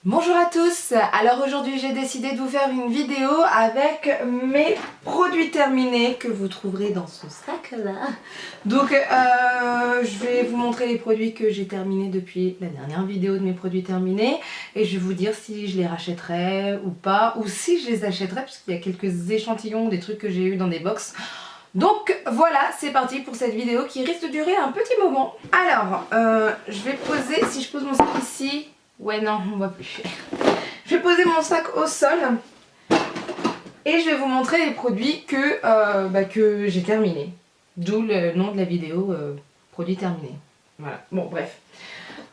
Bonjour à tous, alors aujourd'hui j'ai décidé de vous faire une vidéo avec mes produits terminés que vous trouverez dans ce sac là. Donc je vais vous montrer les produits que j'ai terminés depuis la dernière vidéo de mes produits terminés et je vais vous dire si je les rachèterai ou pas, ou si je les achèterai parce qu'il y a quelques échantillons des trucs que j'ai eu dans des box. Donc voilà, c'est parti pour cette vidéo qui risque de durer un petit moment. Alors, je vais poser, si je pose mon sac ici... Ouais non, on voit plus. Je vais poser mon sac au sol et je vais vous montrer les produits que j'ai terminés. D'où le nom de la vidéo, produits terminés. Voilà, bon bref.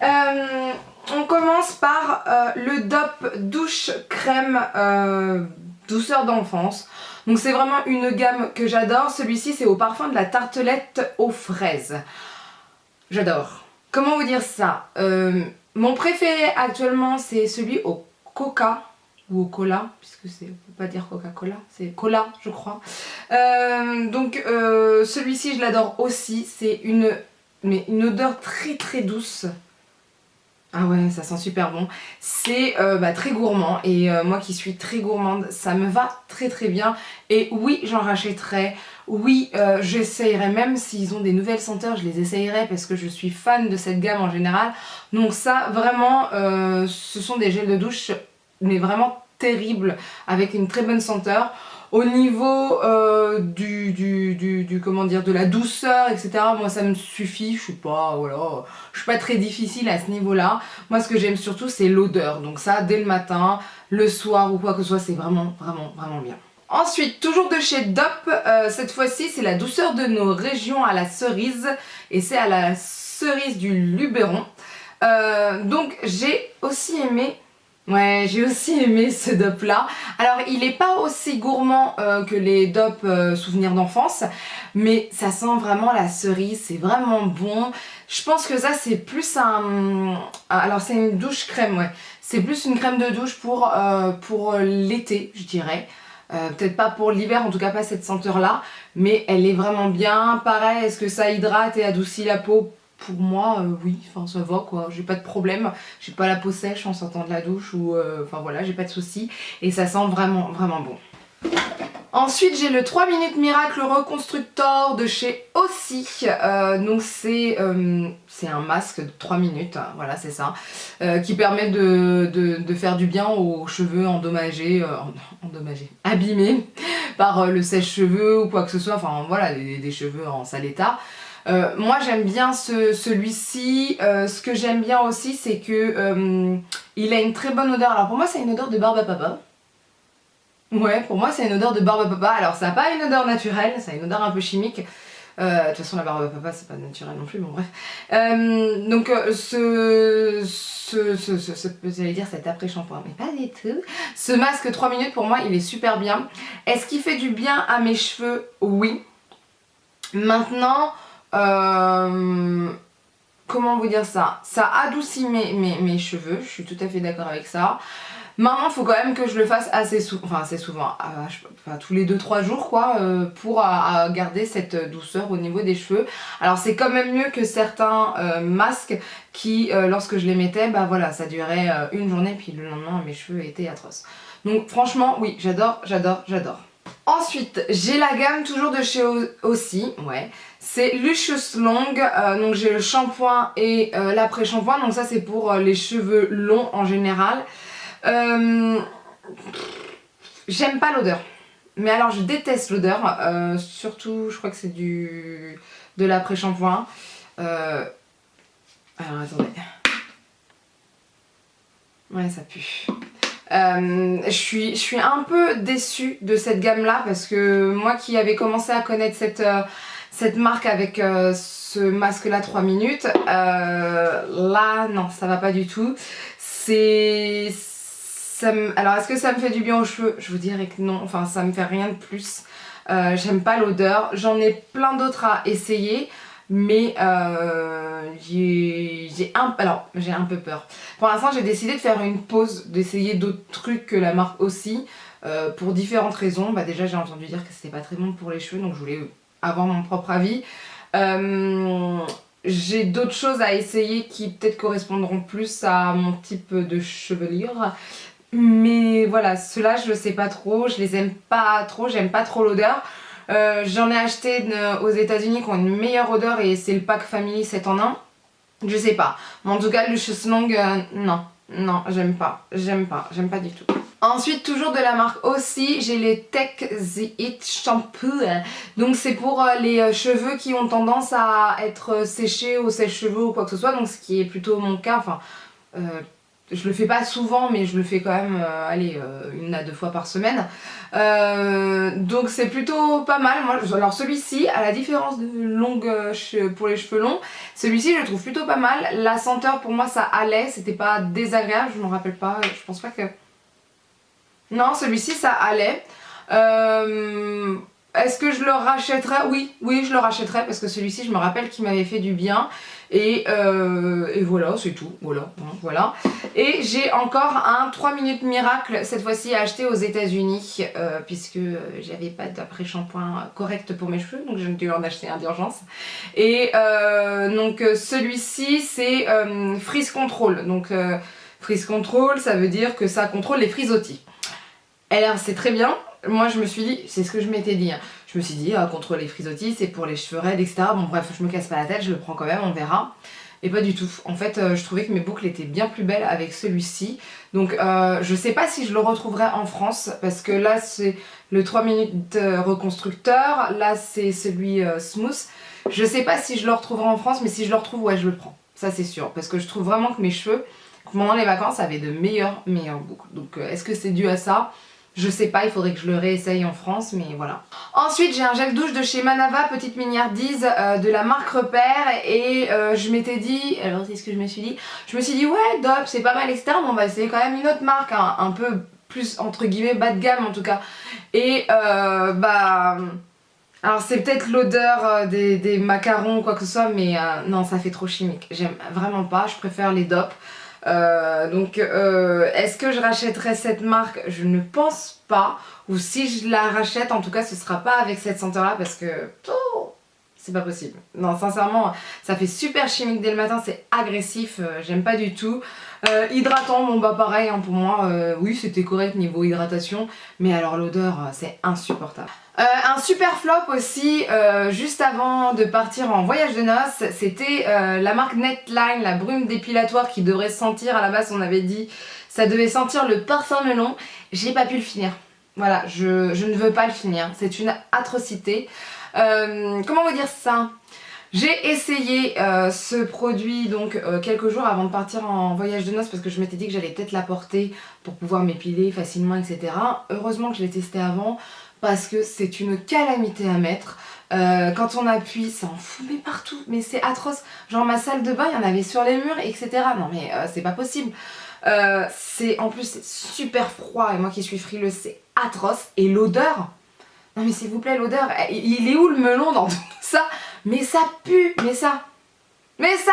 On commence par le DOP douche crème douceur d'enfance. Donc c'est vraiment une gamme que j'adore. Celui-ci c'est au parfum de la tartelette aux fraises. J'adore. Comment vous dire ça? Mon préféré actuellement c'est celui au coca ou au cola, puisque c'est, on peut pas dire Coca-Cola, c'est cola je crois. Celui-ci je l'adore aussi, c'est une odeur très très douce. Ah ouais, ça sent super bon. C'est très gourmand et moi qui suis très gourmande, ça me va très très bien. Et oui, j'en rachèterai. Oui, j'essayerai, même s'ils ont des nouvelles senteurs, je les essayerai parce que je suis fan de cette gamme en général. Donc ça, vraiment, ce sont des gels de douche, mais vraiment terribles, avec une très bonne senteur. Au niveau comment dire, de la douceur, etc., moi ça me suffit, je suis pas très difficile à ce niveau-là. Moi ce que j'aime surtout c'est l'odeur, donc ça dès le matin, le soir ou quoi que ce soit, c'est vraiment bien. Ensuite, toujours de chez DOP, cette fois-ci c'est la douceur de nos régions à la cerise, et c'est à la cerise du Luberon. Donc j'ai aussi aimé... Ouais, j'ai aussi aimé ce DOP là. Alors il n'est pas aussi gourmand que les DOP souvenirs d'enfance, mais ça sent vraiment la cerise, c'est vraiment bon. Je pense que ça c'est plus un... Alors c'est une douche crème, ouais. C'est plus une crème de douche pour l'été, je dirais. Peut-être pas pour l'hiver, en tout cas pas cette senteur là, mais elle est vraiment bien. Pareil, est-ce que ça hydrate et adoucit la peau? Pour moi, oui, enfin ça va quoi, j'ai pas de problème, j'ai pas la peau sèche en sortant de la douche ou enfin voilà, j'ai pas de soucis et ça sent vraiment bon. Ensuite j'ai le 3 minutes miracle reconstructor de chez Aussie, donc c'est un masque de 3 minutes, hein, voilà c'est ça, qui permet de faire du bien aux cheveux endommagés, abîmés par le sèche-cheveux ou quoi que ce soit, enfin voilà, des cheveux en sale état. Moi j'aime bien celui-ci, ce que j'aime bien aussi c'est que il a une très bonne odeur. Alors pour moi c'est une odeur de barbe à papa. Ouais, pour moi c'est une odeur de barbe à papa. Alors ça n'a pas une odeur naturelle, ça a une odeur un peu chimique. De toute façon la barbe à papa c'est pas naturel non plus, bon bref. J'allais dire cet après-shampoing, mais pas du tout. Ce masque 3 minutes pour moi il est super bien. Est-ce qu'il fait du bien à mes cheveux? Oui. Maintenant... comment vous dire ça? Ça adoucit mes cheveux, je suis tout à fait d'accord avec ça. Maintenant, il faut quand même que je le fasse assez souvent, tous les 2-3 jours quoi, pour garder cette douceur au niveau des cheveux. Alors c'est quand même mieux que certains masques qui, lorsque je les mettais, bah voilà, ça durait une journée puis le lendemain mes cheveux étaient atroces. Donc franchement, oui, j'adore. Ensuite, j'ai la gamme toujours de chez Aussie, ouais. C'est Lucious Long, donc j'ai le shampoing et l'après-shampoing, donc ça c'est pour les cheveux longs en général. J'aime pas l'odeur, mais alors je déteste l'odeur, surtout je crois que c'est de l'après-shampoing. Alors attendez. Ouais, ça pue. Je suis un peu déçue de cette gamme là parce que moi qui avais commencé à connaître cette marque avec ce masque là 3 minutes, là non ça va pas du tout. Alors est-ce que ça me fait du bien aux cheveux? Je vous dirais que non, enfin ça me fait rien de plus. J'aime pas l'odeur, j'en ai plein d'autres à essayer. Mais j'ai un peu peur. Pour l'instant j'ai décidé de faire une pause, d'essayer d'autres trucs que la marque aussi, pour différentes raisons. Bah déjà j'ai entendu dire que c'était pas très bon pour les cheveux, donc je voulais avoir mon propre avis. j'ai d'autres choses à essayer qui peut-être correspondront plus à mon type de chevelure. Mais voilà, ceux-là je sais pas trop, je les aime pas trop, j'aime pas trop l'odeur. J'en ai acheté aux États-Unis qui ont une meilleure odeur et c'est le pack Family 7 en 1. Je sais pas. Mais en tout cas, Luscious Long, non. Non, j'aime pas du tout. Ensuite, toujours de la marque aussi, j'ai les Tech The It Shampoo. Donc c'est pour les cheveux qui ont tendance à être séchés au sèche-cheveux ou quoi que ce soit. Donc ce qui est plutôt mon cas. Enfin, je le fais pas souvent, mais je le fais quand même, allez, 1 à 2 fois par semaine. Donc c'est plutôt pas mal. Moi, alors celui-ci, à la différence de longue pour les cheveux longs, celui-ci je le trouve plutôt pas mal. La senteur pour moi ça allait, c'était pas désagréable, je m'en rappelle pas, je pense pas que... Non, celui-ci ça allait. Est-ce que je le rachèterais? Oui, je le rachèterais parce que celui-ci je me rappelle qu'il m'avait fait du bien. Et voilà, c'est tout, voilà. Et j'ai encore un 3 minutes miracle, cette fois-ci acheté aux États-Unis puisque j'avais pas d'après-shampoing correct pour mes cheveux, donc j'ai dû en acheter un d'urgence. Et donc celui-ci c'est Frizz Control. Donc Frizz Control, ça veut dire que ça contrôle les frisottis. Alors c'est très bien. Moi je me suis dit, c'est ce que je m'étais dit, hein. Je me suis dit, contre les frisottis, c'est pour les cheveux raides, etc. Bon bref, je me casse pas la tête, je le prends quand même, on verra. Et pas du tout. En fait, je trouvais que mes boucles étaient bien plus belles avec celui-ci. Donc je sais pas si je le retrouverai en France, parce que là c'est le 3 minutes reconstructeur, là c'est celui smooth. Je sais pas si je le retrouverai en France, mais si je le retrouve, ouais je le prends. Ça c'est sûr, parce que je trouve vraiment que mes cheveux, pendant les vacances, avaient de meilleures boucles. Donc est-ce que c'est dû à ça ? Je sais pas, il faudrait que je le réessaye en France, mais voilà. Ensuite, j'ai un gel douche de chez Manava, petite mignardise de la marque Repère. Et je m'étais dit, alors c'est ce que je me suis dit. Je me suis dit, ouais, Dop, c'est pas mal, etc. Mais on va essayer quand même une autre marque, hein, un peu plus, entre guillemets, bas de gamme en tout cas. Et bah... Alors c'est peut-être l'odeur des macarons ou quoi que ce soit, mais non, ça fait trop chimique. J'aime vraiment pas, je préfère les Dop. Est-ce que je rachèterai cette marque? Je ne pense pas. Ou si je la rachète, en tout cas ce sera pas avec cette senteur là parce que c'est pas possible. Non, sincèrement, ça fait super chimique dès le matin, c'est agressif, j'aime pas du tout. Hydratant, bon bah pareil, hein, pour moi, oui c'était correct niveau hydratation, mais alors l'odeur c'est insupportable. Un super flop aussi, juste avant de partir en voyage de noces, c'était la marque Netline, la brume dépilatoire qui devrait sentir, à la base on avait dit, ça devait sentir le parfum melon. J'ai pas pu le finir. Voilà, je ne veux pas le finir, c'est une atrocité. Comment vous dire ça? J'ai essayé ce produit donc quelques jours avant de partir en voyage de noces parce que je m'étais dit que j'allais peut-être l'apporter pour pouvoir m'épiler facilement, etc. Heureusement que je l'ai testé avant parce que c'est une calamité à mettre. Quand on appuie, ça en fout mais partout, mais c'est atroce. Genre ma salle de bain, il y en avait sur les murs, etc. Non mais c'est pas possible. En plus c'est super froid et moi qui suis frileuse, c'est atroce. Et l'odeur, non mais s'il vous plaît, l'odeur, il est où le melon dans tout ça? Mais ça pue, mais ça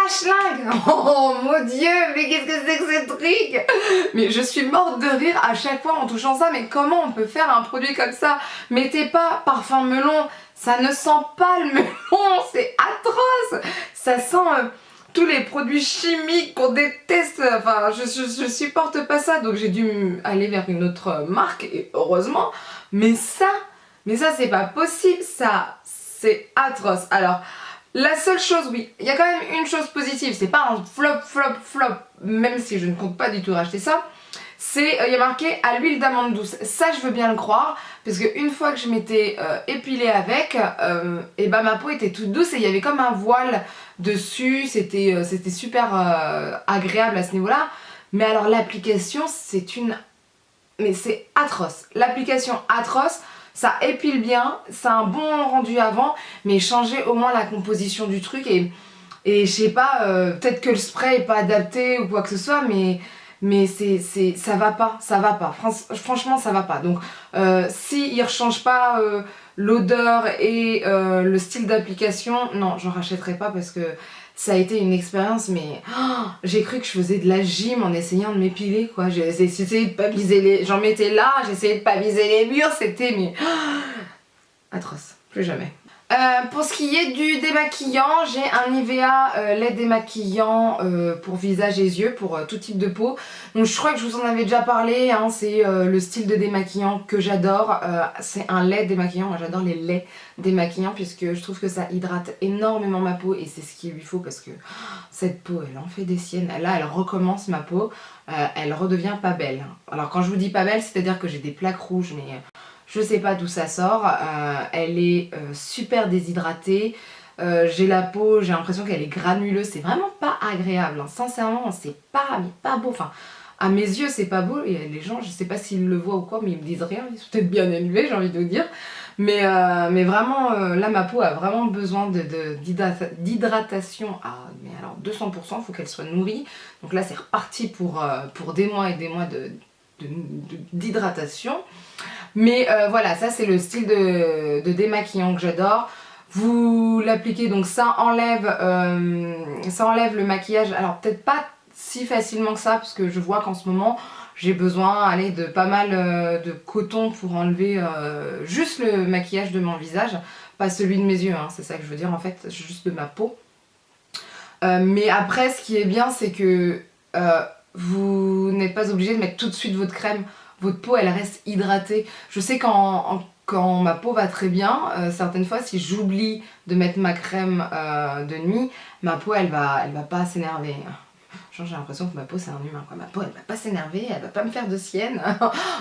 schlingue. Oh mon dieu, mais qu'est-ce que c'est que ce truc? Mais je suis morte de rire à chaque fois en touchant ça. Mais comment on peut faire un produit comme ça? Mettez pas parfum melon, ça ne sent pas le melon, c'est atroce. Ça sent tous les produits chimiques qu'on déteste. Enfin, je supporte pas ça, donc j'ai dû aller vers une autre marque, et heureusement. Mais ça c'est pas possible, ça, c'est atroce. Alors, la seule chose, oui, il y a quand même une chose positive, c'est pas un flop, même si je ne compte pas du tout racheter ça, c'est, il y a marqué à l'huile d'amande douce. Ça, je veux bien le croire, parce qu'une fois que je m'étais épilée avec, et bah ma peau était toute douce et il y avait comme un voile dessus, c'était super agréable à ce niveau-là. Mais alors l'application, mais c'est atroce. L'application atroce. Ça épile bien, ça a un bon rendu avant, mais changer au moins la composition du truc et je sais pas, peut-être que le spray est pas adapté ou quoi que ce soit, mais ça va pas. Franchement ça va pas. Donc s'ils rechangent pas l'odeur et le style d'application, non, j'en rachèterai pas parce que ça a été une expérience, mais j'ai cru que je faisais de la gym en essayant de m'épiler, quoi. J'ai essayé de pas viser les... J'en mettais là, j'essayais de pas viser les murs, c'était... mais atroce, plus jamais. Pour ce qui est du démaquillant, j'ai un Nivea lait démaquillant pour visage et yeux, pour tout type de peau. Donc je crois que je vous en avais déjà parlé, hein, c'est le style de démaquillant que j'adore. C'est un lait démaquillant, moi j'adore les laits démaquillants puisque je trouve que ça hydrate énormément ma peau et c'est ce qu'il lui faut parce que cette peau elle en fait des siennes. Là elle recommence ma peau, elle redevient pas belle. Alors quand je vous dis pas belle, c'est-à-dire que j'ai des plaques rouges mais... je sais pas d'où ça sort, elle est super déshydratée, j'ai la peau, j'ai l'impression qu'elle est granuleuse, c'est vraiment pas agréable, hein. Sincèrement c'est pas, mais pas beau, enfin à mes yeux c'est pas beau et les gens je sais pas s'ils le voient ou quoi mais ils me disent rien, ils sont peut-être bien élevés j'ai envie de vous dire, mais vraiment là ma peau a vraiment besoin d'hydratation à mais alors 200%, faut qu'elle soit nourrie, donc là c'est reparti pour des mois et des mois d'hydratation. Mais voilà, ça c'est le style de démaquillant que j'adore. Vous l'appliquez, donc ça enlève le maquillage. Alors peut-être pas si facilement que ça, parce que je vois qu'en ce moment j'ai besoin allez, de pas mal de coton pour enlever juste le maquillage de mon visage. Pas celui de mes yeux, hein, c'est ça que je veux dire en fait, juste de ma peau. Mais après ce qui est bien c'est que vous n'êtes pas obligé de mettre tout de suite votre crème. Votre peau elle reste hydratée. Je sais quand ma peau va très bien, certaines fois si j'oublie de mettre ma crème de nuit, ma peau elle va pas s'énerver. Genre j'ai l'impression que ma peau c'est un humain quoi. Ma peau elle va pas s'énerver, elle va pas me faire de sienne.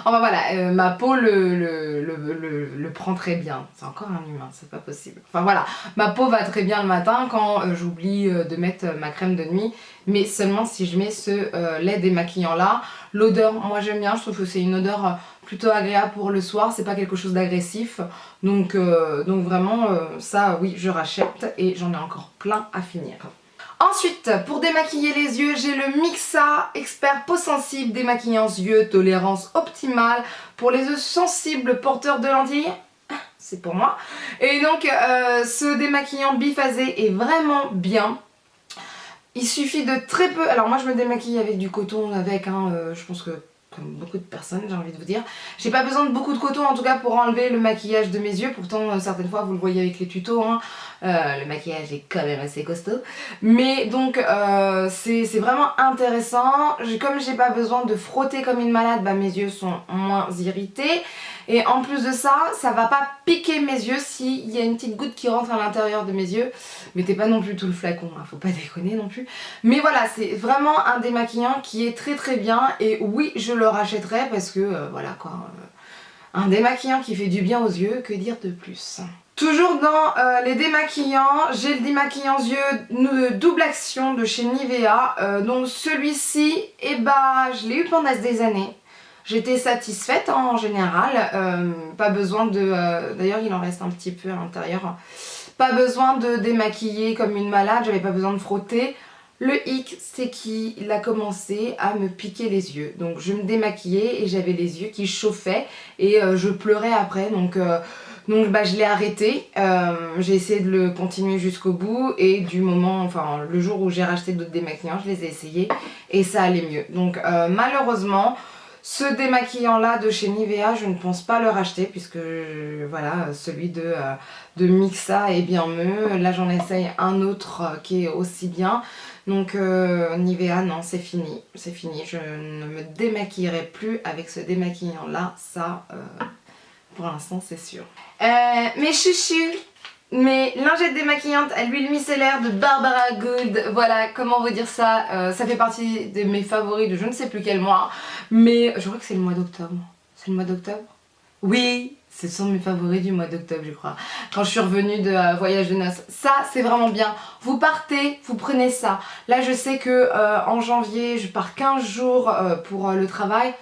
Enfin voilà, ma peau le prend très bien. C'est encore un humain, c'est pas possible. Enfin voilà, ma peau va très bien le matin quand j'oublie de mettre ma crème de nuit. Mais seulement si je mets ce lait démaquillant là. L'odeur, moi j'aime bien, je trouve que c'est une odeur plutôt agréable pour le soir, c'est pas quelque chose d'agressif. Donc vraiment ça oui je rachète et j'en ai encore plein à finir. Ensuite, pour démaquiller les yeux, j'ai le Mixa Expert Peau Sensible démaquillant yeux, tolérance optimale pour les yeux sensibles porteurs de lentilles. C'est pour moi. Et donc, ce démaquillant biphasé est vraiment bien. Il suffit de très peu... Alors moi, je me démaquille avec du coton, avec, hein, je pense que comme beaucoup de personnes, j'ai envie de vous dire. J'ai pas besoin de beaucoup de coton en tout cas pour enlever le maquillage de mes yeux. Pourtant, certaines fois, vous le voyez avec les tutos, hein, le maquillage est quand même assez costaud. Mais donc, c'est vraiment intéressant. Comme j'ai pas besoin de frotter comme une malade, bah, mes yeux sont moins irrités. Et en plus de ça, ça va pas piquer mes yeux s'il y a une petite goutte qui rentre à l'intérieur de mes yeux. Mettez pas non plus tout le flacon, hein, faut pas déconner non plus. Mais voilà, c'est vraiment un démaquillant qui est très très bien. Et oui, je le rachèterai parce que voilà quoi. Un démaquillant qui fait du bien aux yeux, que dire de plus? Toujours dans les démaquillants, j'ai le démaquillant yeux double action de chez Nivea. Donc celui-ci, eh bah, je l'ai eu pendant des années. J'étais satisfaite hein, en général, pas besoin de... D'ailleurs il en reste un petit peu à l'intérieur. Pas besoin de démaquiller comme une malade, j'avais pas besoin de frotter. Le hic c'est qu'il a commencé à me piquer les yeux. Donc je me démaquillais et j'avais les yeux qui chauffaient et je pleurais après. Donc bah, je l'ai arrêté, j'ai essayé de le continuer jusqu'au bout et du moment, enfin le jour où j'ai racheté d'autres démaquillants, je les ai essayés et ça allait mieux. Donc malheureusement... ce démaquillant là de chez Nivea, je ne pense pas le racheter puisque voilà, celui de Mixa est bien mieux. Là j'en essaye un autre qui est aussi bien. Donc Nivea non c'est fini, je ne me démaquillerai plus avec ce démaquillant là, ça pour l'instant c'est sûr. Mes chouchous, mes lingettes démaquillantes à l'huile micellaire de Barbara Good, voilà comment vous dire ça, ça fait partie de mes favoris de je ne sais plus quel mois, mais je crois que c'est le mois d'octobre. C'est le mois d'octobre? Oui, ce sont mes favoris du mois d'octobre je crois, quand je suis revenue de voyage de noces. Ça c'est vraiment bien, vous partez, vous prenez ça. Là je sais que en janvier je pars 15 jours pour le travail,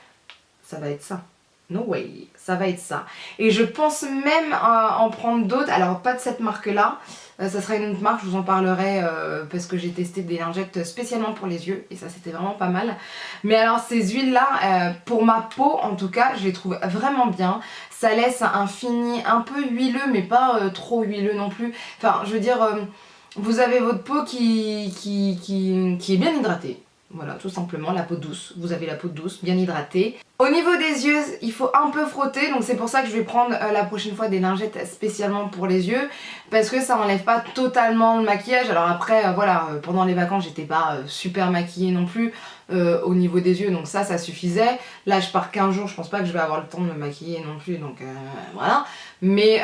ça va être ça. No way, ça va être ça. Et je pense même en prendre d'autres, alors pas de cette marque là, ça sera une autre marque, je vous en parlerai parce que j'ai testé des lingettes spécialement pour les yeux et ça c'était vraiment pas mal. Mais alors ces huiles là, pour ma peau en tout cas, je les trouve vraiment bien. Ça laisse un fini un peu huileux mais pas trop huileux non plus. Enfin je veux dire, vous avez votre peau qui est bien hydratée. Voilà, tout simplement, la peau douce. Vous avez la peau douce, bien hydratée. Au niveau des yeux, il faut un peu frotter, donc c'est pour ça que je vais prendre la prochaine fois des lingettes spécialement pour les yeux, parce que ça enlève pas totalement le maquillage. Alors après, voilà, pendant les vacances, j'étais pas super maquillée non plus au niveau des yeux, donc ça suffisait. Là, je pars 15 jours, je pense pas que je vais avoir le temps de me maquiller non plus, donc voilà. Mais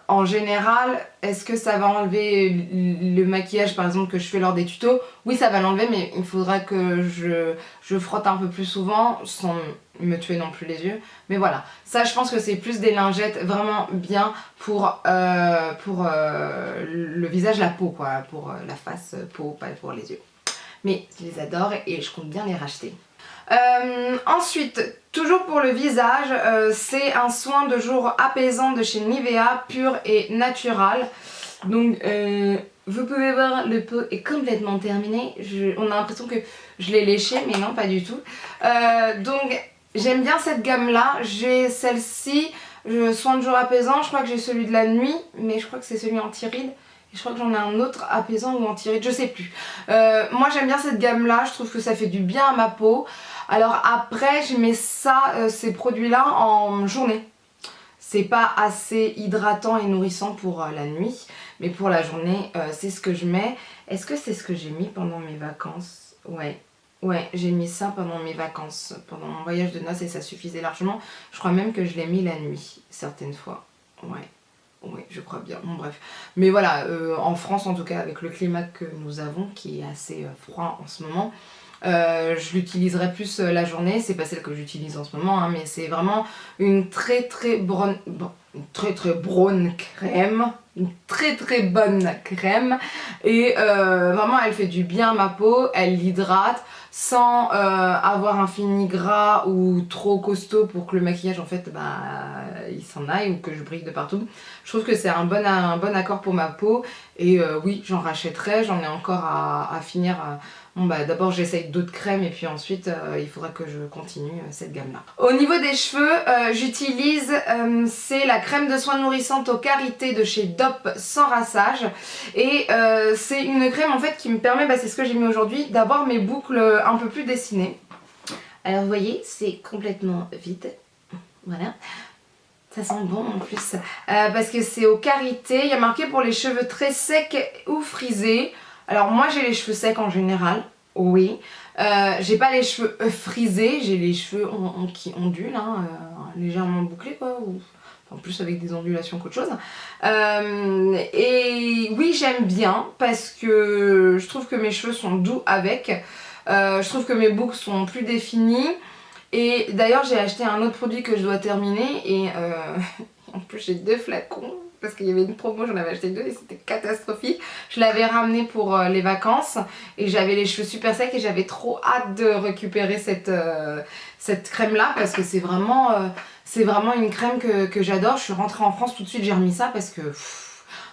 en général, est-ce que ça va enlever le maquillage par exemple que je fais lors des tutos? Oui, ça va l'enlever, mais il faudra que je frotte un peu plus souvent sans me tuer non plus les yeux. Mais voilà, ça je pense que c'est plus des lingettes vraiment bien pour le visage, la peau quoi, pour la face, peau, pas pour les yeux. Mais je les adore et je compte bien les racheter. Ensuite, toujours pour le visage, c'est un soin de jour apaisant de chez Nivea, pur et natural. Donc vous pouvez voir, le pot est complètement terminé. On a l'impression que je l'ai léché, mais non, pas du tout. Donc j'aime bien cette gamme là. J'ai celle-ci, soin de jour apaisant. Je crois que j'ai celui de la nuit, mais je crois que c'est celui anti-rides. Je crois que j'en ai un autre apaisant ou anti-rides, je sais plus. Moi j'aime bien cette gamme là, je trouve que ça fait du bien à ma peau. Alors après je mets ça, ces produits là en journée. C'est pas assez hydratant et nourrissant pour la nuit, mais pour la journée c'est ce que je mets. Est-ce que c'est ce que j'ai mis pendant mes vacances? Ouais, j'ai mis ça pendant mes vacances, pendant mon voyage de noces et ça suffisait largement. Je crois même que je l'ai mis la nuit, certaines fois. Ouais. Oui, je crois bien, bon bref. Mais voilà, en France en tout cas, avec le climat que nous avons, qui est assez froid en ce moment, je l'utiliserai plus la journée. C'est pas celle que j'utilise en ce moment, hein, mais c'est vraiment une très bonne crème. Une très bonne crème. Et vraiment, elle fait du bien à ma peau, elle l'hydrate sans avoir un fini gras ou trop costaud pour que le maquillage en fait il s'en aille ou que je brille de partout. Je trouve que c'est un bon accord pour ma peau et oui j'en rachèterai, j'en ai encore à finir. Bon bah d'abord j'essaye d'autres crèmes et puis ensuite il faudra que je continue cette gamme là. Au niveau des cheveux j'utilise c'est la crème de soins nourrissante au karité de chez Dop sans rassage et c'est une crème en fait qui me permet, c'est ce que j'ai mis aujourd'hui, d'avoir mes boucles un peu plus dessinées. Alors vous voyez c'est complètement vide, voilà. Ça sent bon en plus, parce que c'est au karité, il y a marqué pour les cheveux très secs ou frisés. Alors moi j'ai les cheveux secs en général, oui. J'ai pas les cheveux frisés, j'ai les cheveux qui ondulent, hein, légèrement bouclés quoi, ou en plus avec des ondulations qu'autre chose. Et oui j'aime bien parce que je trouve que mes cheveux sont doux avec, je trouve que mes boucles sont plus définies. Et d'ailleurs j'ai acheté un autre produit que je dois terminer et en plus j'ai 2 flacons parce qu'il y avait une promo, j'en avais acheté 2 et c'était catastrophique. Je l'avais ramené pour les vacances et j'avais les cheveux super secs et j'avais trop hâte de récupérer cette crème là parce que c'est vraiment une crème que j'adore. Je suis rentrée en France tout de suite, j'ai remis ça parce que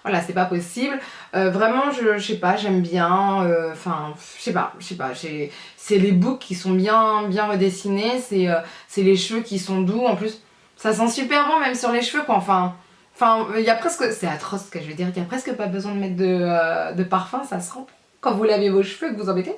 voilà, c'est pas possible. Vraiment, je sais pas, j'aime bien. Enfin, je sais pas. C'est les boucles qui sont bien redessinées. C'est les cheveux qui sont doux. En plus, ça sent super bon même sur les cheveux quoi. Enfin, il y a presque. C'est atroce ce que je veux dire. Il y a presque pas besoin de mettre de parfum. Ça sent quand vous lavez vos cheveux que vous en mettez.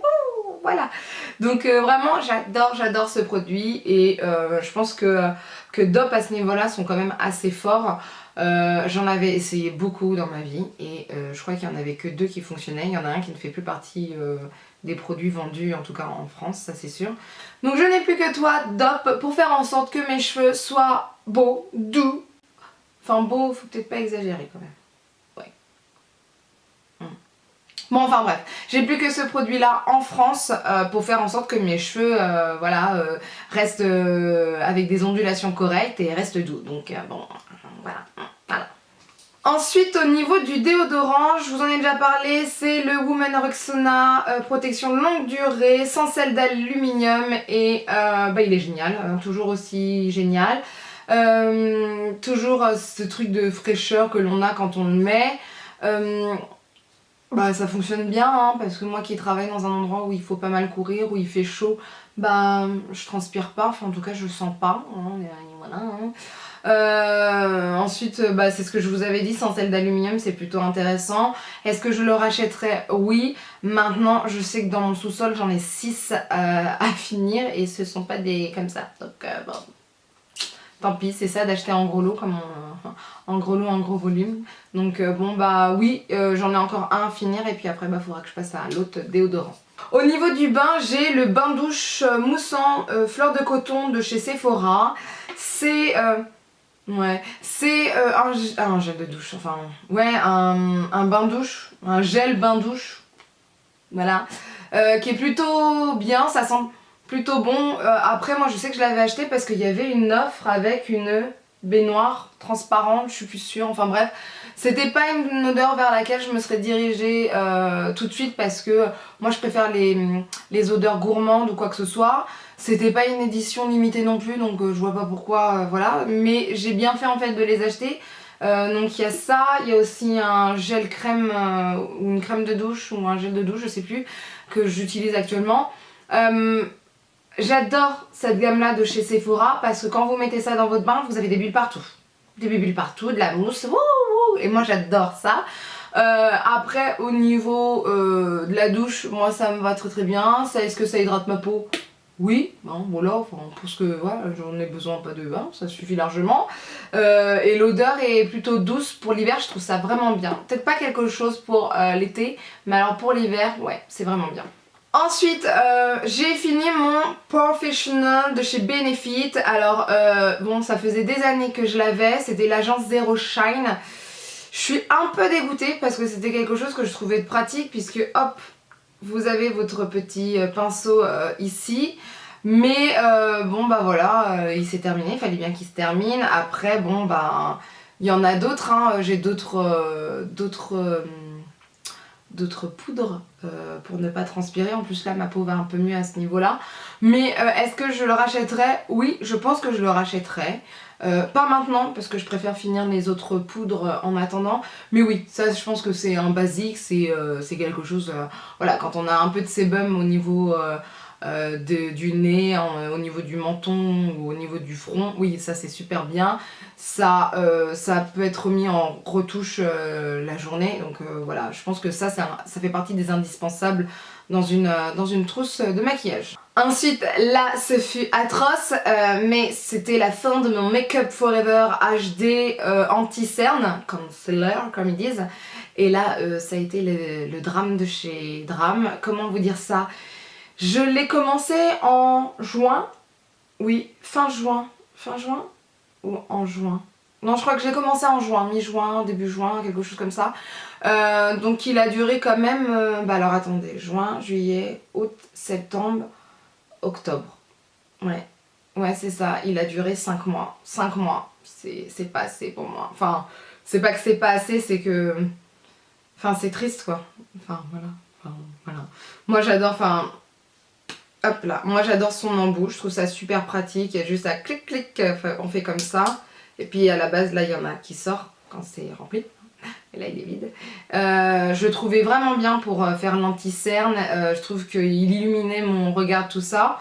Voilà. Donc vraiment, j'adore ce produit et je pense que Dop à ce niveau-là sont quand même assez forts. J'en avais essayé beaucoup dans ma vie et je crois qu'il n'y en avait que 2 qui fonctionnaient. Il y en a un qui ne fait plus partie des produits vendus, en tout cas en France, ça c'est sûr. Donc je n'ai plus que toi, Dop, pour faire en sorte que mes cheveux soient beaux, doux. Enfin beau, faut peut-être pas exagérer quand même. Bon enfin bref, j'ai plus que ce produit là en France pour faire en sorte que mes cheveux restent avec des ondulations correctes et restent doux. Donc bon, voilà. Ensuite au niveau du déodorant, je vous en ai déjà parlé, c'est le Woman Rexona protection longue durée sans sel d'aluminium et il est génial, toujours aussi génial. Toujours ce truc de fraîcheur que l'on a quand on le met. Ça fonctionne bien hein, parce que moi qui travaille dans un endroit où il faut pas mal courir, où il fait chaud, Bah, je transpire pas, enfin en tout cas je le sens pas, hein, voilà, hein. Ensuite, bah, c'est ce que je vous avais dit, sans sel d'aluminium, c'est plutôt intéressant. Est-ce que je le rachèterais? Oui. Maintenant, je sais que dans mon sous-sol, j'en ai 6 à finir et ce sont pas des comme ça. Donc, bon, tant pis, c'est ça d'acheter en gros lot, comme en gros lot, en gros volume. Donc, bon, bah oui, j'en ai encore un à finir et puis après, bah, faudra que je passe à l'autre déodorant. Au niveau du bain, j'ai le bain douche moussant fleur de coton de chez Sephora. C'est ouais, c'est un gel de douche, enfin ouais, un bain douche, un gel bain douche, voilà, qui est plutôt bien, ça sent plutôt bon. Après moi je sais que je l'avais acheté parce qu'il y avait une offre avec une baignoire transparente, je suis plus sûre, enfin bref. C'était pas une odeur vers laquelle je me serais dirigée tout de suite parce que moi je préfère les odeurs gourmandes ou quoi que ce soit. C'était pas une édition limitée non plus donc je vois pas pourquoi, voilà. Mais j'ai bien fait en fait de les acheter. Donc il y a ça, il y a aussi un gel crème ou une crème de douche ou un gel de douche, je sais plus, que j'utilise actuellement. J'adore cette gamme là de chez Sephora parce que quand vous mettez ça dans votre bain, vous avez des bulles partout. Des bulles partout, de la mousse, wouh, et moi j'adore ça. Après au niveau de la douche, moi ça me va très très bien. Ça, est-ce que ça hydrate ma peau? Oui, bon, voilà, enfin, parce que voilà, j'en ai besoin pas de bain, ça suffit largement. Et l'odeur est plutôt douce pour l'hiver, je trouve ça vraiment bien. Peut-être pas quelque chose pour l'été, mais alors pour l'hiver, ouais, c'est vraiment bien. Ensuite, j'ai fini mon Professional de chez Benefit. Alors, bon, ça faisait des années que je l'avais, c'était l'agence Zero Shine. Je suis un peu dégoûtée parce que c'était quelque chose que je trouvais pratique puisque hop, vous avez votre petit pinceau ici. Mais bon bah voilà, il s'est terminé, il fallait bien qu'il se termine. Après bon bah il y en a d'autres, hein. J'ai d'autres poudres pour ne pas transpirer. En plus là ma peau va un peu mieux à ce niveau là. Mais est-ce que je le rachèterais? Oui, je pense que je le rachèterais. Pas maintenant parce que je préfère finir les autres poudres en attendant. Mais oui, ça je pense que c'est un basique, c'est quelque chose... voilà, quand on a un peu de sébum au niveau du nez, au niveau du menton ou au niveau du front, oui ça c'est super bien. Ça peut être mis en retouche la journée, donc voilà, je pense que ça fait partie des indispensables dans une trousse de maquillage. Ensuite, là, ce fut atroce, mais c'était la fin de mon Make Up Forever HD anti-cerne, concealer, comme ils disent. Et là, ça a été le drame de chez Drame. Comment vous dire ça? Je l'ai commencé en juin. Oui, fin juin. Fin juin? Ou en juin? Non, je crois que j'ai commencé en juin, mi-juin, début juin, quelque chose comme ça. Donc il a duré quand même... bah alors attendez, juin, juillet, août, septembre... octobre. Ouais. Ouais, c'est ça. Il a duré 5 mois. 5 mois. C'est pas assez pour moi. Enfin, c'est pas que c'est pas assez, c'est que... Enfin, c'est triste, quoi. Enfin, voilà. Enfin, voilà. Moi, j'adore... Enfin... Hop là. Moi, j'adore son embout. Je trouve ça super pratique. Il y a juste à clic-clic. On fait comme ça. Et puis, à la base, là, il y en a qui sort quand c'est rempli. Et là il est vide. Je le trouvais vraiment bien pour faire l'anti-cerne. Je trouve qu'il illuminait mon regard, tout ça.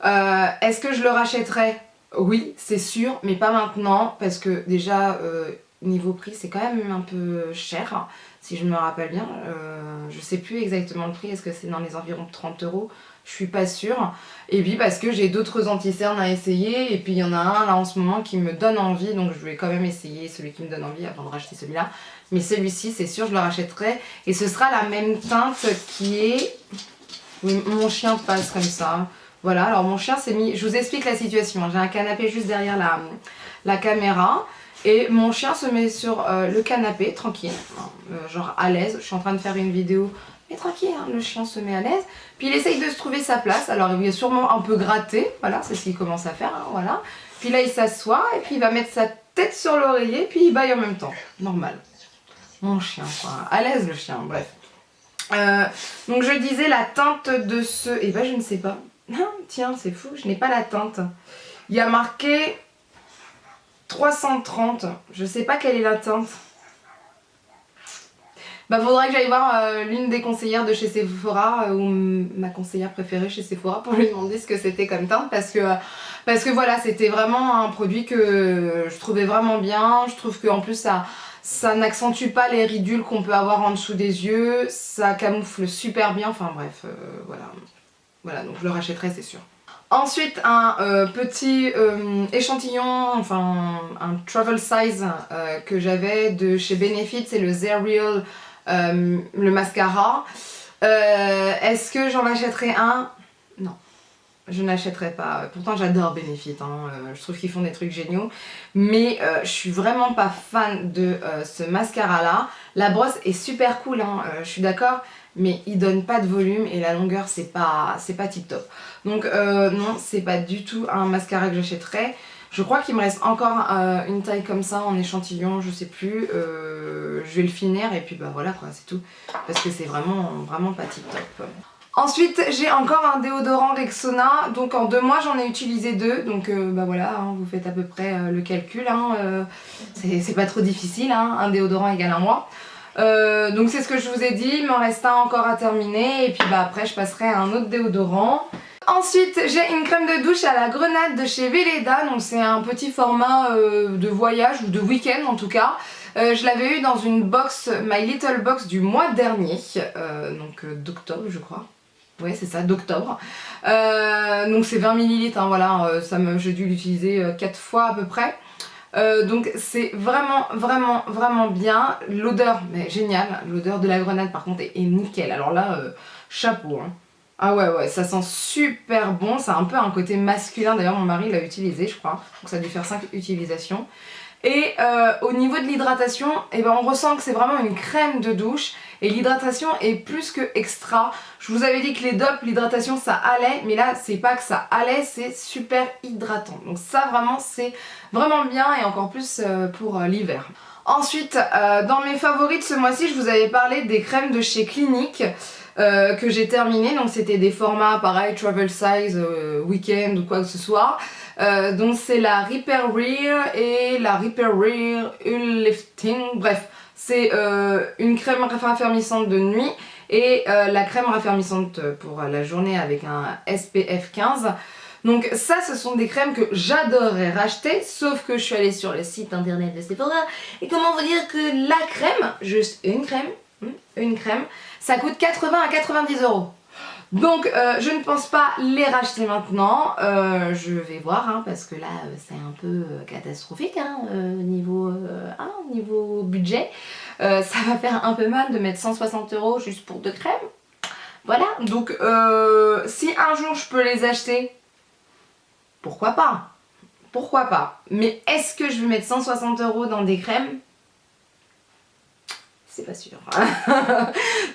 Est-ce que je le rachèterais? Oui, c'est sûr, mais pas maintenant parce que déjà niveau prix c'est quand même un peu cher si je me rappelle bien. Je sais plus exactement le prix, est-ce que c'est dans les environs de 30 €? Je suis pas sûre. Et puis parce que j'ai d'autres anti-cernes à essayer et puis il y en a un là en ce moment qui me donne envie, donc je vais quand même essayer celui qui me donne envie avant de racheter celui-là. Mais celui-ci c'est sûr je le rachèterai et ce sera la même teinte qui est... Oui, mon chien passe comme ça. Voilà, alors mon chien s'est mis... Je vous explique la situation. J'ai un canapé juste derrière la caméra. Et mon chien se met sur le canapé, tranquille, genre à l'aise. Je suis en train de faire une vidéo, mais tranquille, hein, le chien se met à l'aise. Puis il essaye de se trouver sa place. Alors il est sûrement un peu gratté, voilà, c'est ce qu'il commence à faire, hein, voilà. Puis là il s'assoit et puis il va mettre sa tête sur l'oreiller, puis il baille en même temps. Normal. Mon chien, quoi. À l'aise le chien, bref. Donc je disais la teinte de ce... Et ben je ne sais pas. Tiens, c'est fou, je n'ai pas la teinte. Il y a marqué 330. Je sais pas quelle est la teinte. Bah faudrait que j'aille voir l'une des conseillères de chez Sephora ou ma conseillère préférée chez Sephora pour lui demander ce que c'était comme teinte parce que voilà, c'était vraiment un produit que je trouvais vraiment bien. Je trouve qu'en plus ça n'accentue pas les ridules qu'on peut avoir en dessous des yeux, ça camoufle super bien, enfin bref, voilà, donc je le rachèterai c'est sûr. Ensuite un petit échantillon, enfin un travel size que j'avais de chez Benefit, c'est le They're Real, le mascara. Est-ce que j'en achèterai un? Non. Je n'achèterai pas. Pourtant j'adore Benefit, hein. Je trouve qu'ils font des trucs géniaux. Mais je suis vraiment pas fan de ce mascara là. La brosse est super cool, hein, je suis d'accord. Mais il donne pas de volume et la longueur c'est pas tip top. Donc non, c'est pas du tout un mascara que j'achèterai. Je crois qu'il me reste encore une taille comme ça en échantillon, je sais plus. Je vais le finir et puis bah voilà quoi, c'est tout. Parce que c'est vraiment pas tip top. Ensuite j'ai encore un déodorant Rexona, donc en 2 mois j'en ai utilisé 2, donc bah voilà, hein, vous faites à peu près le calcul, hein, c'est pas trop difficile, hein, un déodorant égale 1 mois. Donc c'est ce que je vous ai dit, il m'en reste un encore à terminer et puis bah après je passerai à un autre déodorant. Ensuite j'ai une crème de douche à la grenade de chez Veleda, donc c'est un petit format de voyage ou de week-end en tout cas. Je l'avais eu dans une box, My Little Box du mois dernier, donc d'octobre je crois. Ouais c'est ça, d'octobre. Donc c'est 20 ml, hein, voilà, j'ai dû l'utiliser 4 fois à peu près. Donc c'est vraiment bien. L'odeur, mais génial. L'odeur de la grenade par contre est nickel. Alors là, chapeau. Hein. Ah ouais, ça sent super bon. Ça a un peu un côté masculin. D'ailleurs mon mari l'a utilisé je crois. Donc ça a dû faire 5 utilisations. Et au niveau de l'hydratation, eh ben, on ressent que c'est vraiment une crème de douche. Et l'hydratation est plus que extra. Je vous avais dit que les dopes, l'hydratation ça allait. Mais là c'est pas que ça allait, c'est super hydratant. Donc ça vraiment c'est vraiment bien et encore plus pour l'hiver. Ensuite dans mes favoris de ce mois-ci, je vous avais parlé des crèmes de chez Clinique. Que j'ai terminé, donc c'était des formats pareil, travel size, weekend ou quoi que ce soit. Donc c'est la Repair Rear et la Repair Rear Lifting, bref, c'est une crème raffermissante de nuit et la crème raffermissante pour la journée avec un SPF 15. Donc ça ce sont des crèmes que j'adorerais racheter, sauf que je suis allée sur le site internet de Sephora et comment vous dire que la crème, juste une crème, ça coûte 80 à 90 €. Donc je ne pense pas les racheter maintenant, je vais voir hein, parce que là c'est un peu catastrophique hein, niveau budget. Ça va faire un peu mal de mettre 160 € juste pour 2 crèmes. Voilà, donc si un jour je peux les acheter, pourquoi pas? Pourquoi pas? Mais est-ce que je vais mettre 160 € dans des crèmes? C'est pas sûr.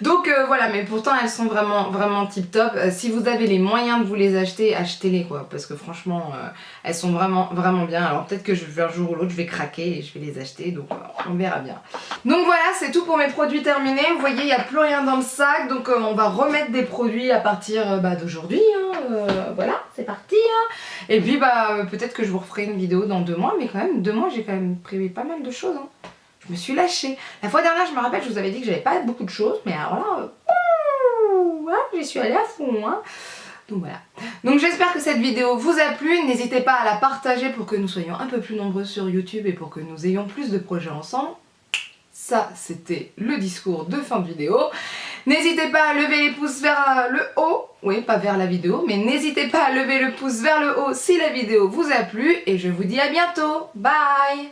Donc voilà, mais pourtant elles sont vraiment tip top. Si vous avez les moyens de vous les acheter, achetez-les quoi, parce que franchement elles sont vraiment bien. Alors peut-être que un jour ou l'autre je vais craquer et je vais les acheter, donc on verra bien. Donc voilà, c'est tout pour mes produits terminés. Vous voyez, il n'y a plus rien dans le sac, donc on va remettre des produits à partir d'aujourd'hui. Hein. Voilà, c'est parti. Hein. Et puis peut-être que je vous referai une vidéo dans 2 mois, mais quand même 2 mois j'ai quand même prévu pas mal de choses. Hein. Je me suis lâchée. La fois dernière, je me rappelle, je vous avais dit que j'avais pas beaucoup de choses, mais alors là, j'y suis allée à fond. Hein. Donc voilà. Donc j'espère que cette vidéo vous a plu. N'hésitez pas à la partager pour que nous soyons un peu plus nombreux sur YouTube et pour que nous ayons plus de projets ensemble. Ça, c'était le discours de fin de vidéo. N'hésitez pas à lever les pouces vers le haut. Oui, pas vers la vidéo, mais n'hésitez pas à lever le pouce vers le haut si la vidéo vous a plu. Et je vous dis à bientôt. Bye!